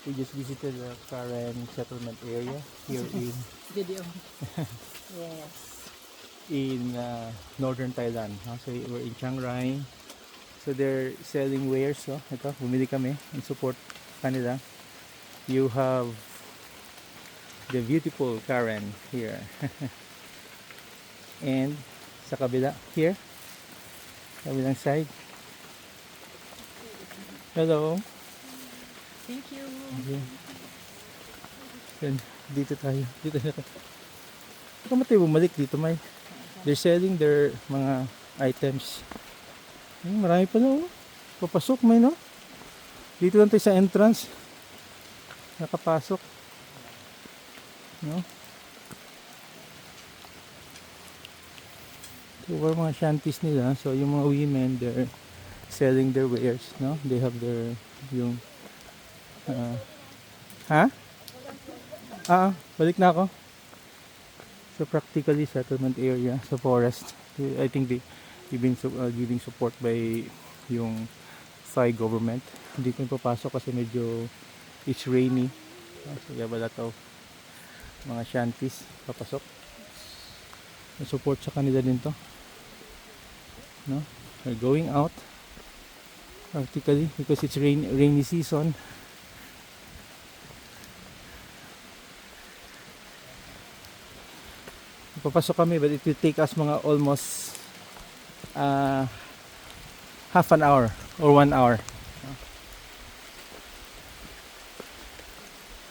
We just visited the Karen settlement area here Video. Yes. in northern Thailand. So we're in Chiang Rai. So they're selling wares. So ito, bumili kami in support kanila. You have the beautiful Karen here. And sa kabila here, kabilang side. Hello. Thank you. Okay. Yan, dito tayo. Dito na tayo. Baka tayo bumalik dito, May. They're selling their mga items. Ay, marami pa na, oh. Papasok, May, no? Dito lang tayo sa entrance. Nakapasok. No? Ito were mga shanties nila. So, yung mga women, they're selling their wares, no? They have their, yung, ha? Balik na ako. So practically settlement area sa forest. I think they giving support by yung Thai government. Hindi ko papasok kasi medyo it's rainy. So yeah, wala to mga shanties papasok. Support sa kanila din to. No? They're going out practically because it's rainy season. Papasok kami but it will take us mga almost half an hour or 1 hour.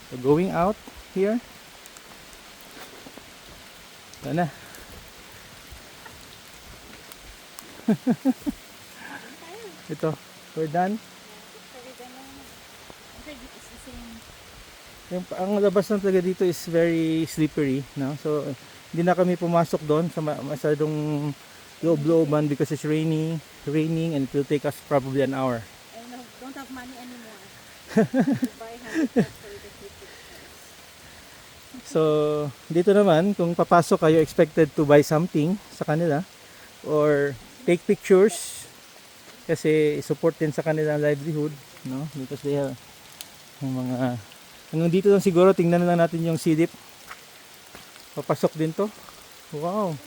So going out here. Ito na. Ito, we're done. Ang labas ng talaga dito is very slippery, no? So hindi na kami pumasok doon sa masyadong loob-looban because it's raining and it will take us probably an hour. I don't have money anymore. Buy handicraft for the future. So dito naman kung papasok kayo expected to buy something sa kanila or take pictures kasi support din sa kanilang livelihood, no? Because they have yung mga hanggang dito lang siguro, tingnan lang natin yung silip. Papasok din to. Wow.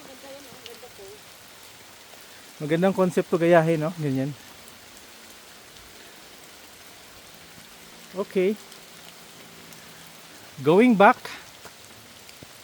Magandang concept to gayahin, no? Ganyan. Okay. Going back.